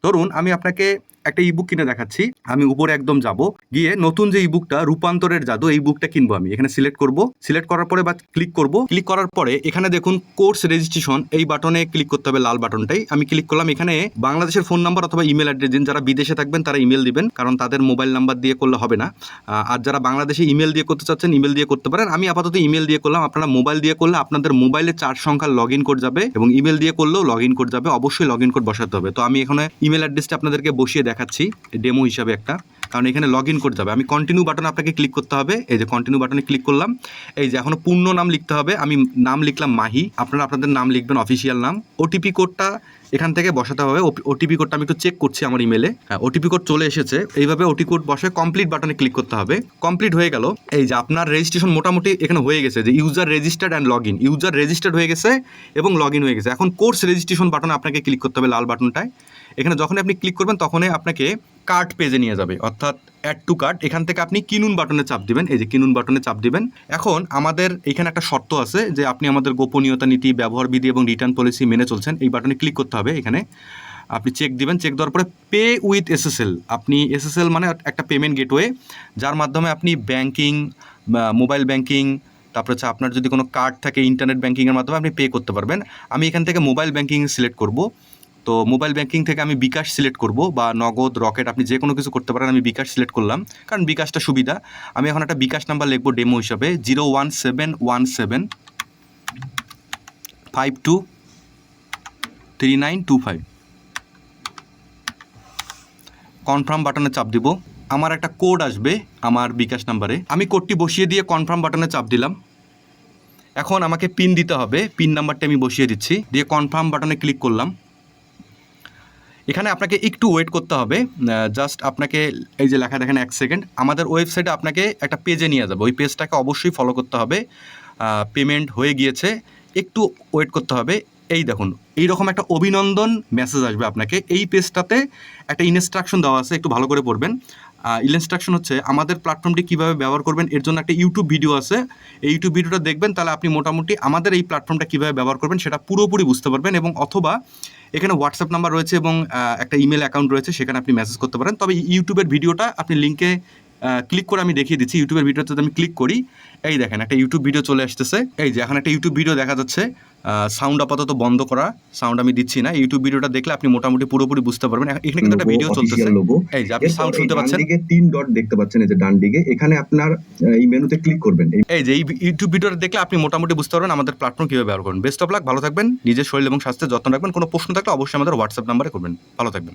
ধরুন আমি আপনাকে একটা ইবুক কিনে দেখাচ্ছি। আমি উপরে একদম যাব, গিয়ে নতুন যে ইবুকটা রূপান্তরের জাদু, এই বুকটা কিনবো আমি। এখানে সিলেক্ট করব, সিলেক্ট করার পরে বা ক্লিক করব, ক্লিক করার পরে এখানে দেখুন কোর্স রেজিস্ট্রেশন, এই বাটনে ক্লিক করতে হবে, লাল বাটনটাই আমি ক্লিক করলাম। এখানে বাংলাদেশের ফোন নাম্বার অথবা ইমেল অ্যাড্রেস দিন। যারা বিদেশে থাকবেন তারা ইমেল দিবেন, কারণ তাদের মোবাইল নাম্বার দিয়ে করলে হবে না। আর যারা বাংলাদেশে ইমেল দিয়ে করতে চাচ্ছেন ইমেল দিয়ে করতে পারেন। আমি আপাতত ইমেল দিয়ে করলাম। আপনারা মোবাইল দিয়ে করলে আপনাদের মোবাইলে 4 সংখ্যার লগ ইন কোড যাবে, এবং ইমেল দিয়ে করলেও লগ ইন কোড যাবে। অবশ্যই লগ ইন কোড বসাতে হবে। তো আমি এখানে ইমেল অ্যাড্রেসটা আপনাদেরকে বসিয়ে দেখাচ্ছি ডেমো হিসাবে একটা, কারণ এখানে লগ ইন কোড যাবে। আমি কন্টিনিউ বাটন আপনাকে ক্লিক করতে হবে। এই যে কন্টিনিউ বাটনে ক্লিক করলাম। এই যে এখনো পূর্ণ নাম লিখতে হবে। আমি নাম লিখলাম মাহি, আপনারা আপনাদের নাম লিখবেন, অফিসিয়াল নাম। ওটিপি কোডটা এখান থেকে বসাতে হবে। ওটিপি কোডটা আমি একটু চেক করছি আমার ইমেলে। হ্যাঁ, ওটিপি কোড চলে এসেছে। এইভাবে ওটিপি কোড বসে কমপ্লিট বাটনে ক্লিক করতে হবে। কমপ্লিট হয়ে গেল। এই যে আপনার রেজিস্ট্রেশন মোটামুটি এখানে হয়ে গেছে, যে user registered and log in. User registered হয়ে গেছে এবং লগ ইন হয়ে গেছে। এখন কোর্স রেজিস্ট্রেশন বাটনে আপনাকে ক্লিক করতে হবে, লাল বাটনটায়। এখানে যখনই আপনি ক্লিক করবেন তখনই আপনাকে কার্ট পেজে নিয়ে যাবে, অর্থাৎ অ্যাড টু কার্ট। এখান থেকে আপনি কিনুন বাটনে চাপ দিবেন। এই যে কিনুন বাটনে চাপ দিবেন। এখন আমাদের এখানে একটা শর্ত আছে যে আপনি আমাদের গোপনীয়তা নীতি, ব্যবহার বিধি এবং রিটার্ন পলিসি মেনে চলছেন। এই বাটনে ক্লিক করতে হবে। এখানে আপনি চেক দিবেন। চেক দেওয়ার পরে পে উইথ এসএসএল, আপনি এসএসএল মানে একটা পেমেন্ট গেটওয়ে, যার মাধ্যমে আপনি ব্যাংকিং, মোবাইল ব্যাংকিং, তারপর হচ্ছে আপনার যদি কোনো কার্ড থাকে ইন্টারনেট ব্যাংকিংয়ের মাধ্যমে আপনি পে করতে পারবেন। আমি এখান থেকে মোবাইল ব্যাংকিং সিলেক্ট করব। তো মোবাইল ব্যাংকিং থেকে আমি বিকাশ সিলেক্ট করব, বা নগদ, রকেট, আপনি যে কোনো কিছু করতে পারেন। আমি বিকাশ সিলেক্ট করলাম, কারণ বিকাশটা সুবিধা। আমি এখন একটা বিকাশ নাম্বার লিখবো ডেমো হিসাবে, 01717523925। কনফার্ম বাটনে চাপ দিব। আমার একটা কোড আসবে আমার বিকাশ নাম্বারে। আমি কোডটি বসিয়ে দিয়ে কনফার্ম বাটনে চাপ দিলাম। এখন আমাকে পিন দিতে হবে। পিন নাম্বারটা আমি বসিয়ে দিচ্ছি, দিয়ে কনফার্ম বাটনে ক্লিক করলাম। এখানে আপনাকে একটু ওয়েট করতে হবে। জাস্ট আপনাকে এই যে লেখা দেখেন 1 সেকেন্ড, আমাদের ওয়েবসাইটে আপনাকে একটা পেজে নিয়ে যাবে। ওই পেজটাকে অবশ্যই ফলো করতে হবে। পেমেন্ট হয়ে গিয়েছে, একটু ওয়েট করতে হবে। এই দেখুন এইরকম একটা অভিনন্দন মেসেজ আসবে আপনাকে। এই পেজটাতে একটা ইনস্ট্রাকশন দেওয়া আছে, একটু ভালো করে পড়বেন। ইনস্ট্রাকশন হচ্ছে আমাদের প্ল্যাটফর্মটি কীভাবে ব্যবহার করবেন, এর জন্য একটা ইউটিউব ভিডিও আছে। এই ইউটিউব ভিডিওটা দেখবেন, তাহলে আপনি মোটামুটি আমাদের এই প্ল্যাটফর্মটা কীভাবে ব্যবহার করবেন সেটা পুরোপুরি বুঝতে পারবেন। এবং অথবা এখানে হোয়াটসঅ্যাপ নাম্বার রয়েছে এবং একটা ইমেল অ্যাকাউন্ট রয়েছে, সেখানে আপনি মেসেজ করতে পারেন। তবে ইউটিউবের ভিডিওটা আপনি লিঙ্কে ক্লিক করে আমি দেখিয়ে দিচ্ছি। ইউটিউবের ভিডিওতে আমি ক্লিক করি, এই দেখেন একটা ইউটিউব ভিডিও চলে আসতেছে। এই যে এখন একটা ইউটিউব ভিডিও দেখা যাচ্ছে। সাউন্ড আপাতত বন্ধ করা, সাউন্ড আমি দিচ্ছি না। ইউটিউব ভিডিওটা দেখলে আপনি মোটামুটি পুরোপুরি বুঝতে পারবেন। এখানে কিন্তু একটা ভিডিও চলতেছে। এই যে আপনি সাউন্ড শুনতে পাচ্ছেন, ডান দিকে 3 ডট দেখতে পাচ্ছেন, এই যে ডান দিকে, এখানে আপনার এই মেনুতে ক্লিক করবেন। এই যে এই ইউটিউব ভিডিওটা দেখলে আপনি মোটামুটি বুঝতে পারবেন আমাদের প্ল্যাটফর্ম কীভাবে ব্যবহার করবেন। বেস্ট অফ লাক, ভালো থাকবেন, নিজের শরীর এবং স্বাস্থ্যের যত্ন রাখবেন। কোনো প্রশ্ন থাকলে অবশ্যই আমাদের হোয়াটসঅ্যাপ নাম্বারে করবেন। ভালো থাকবেন।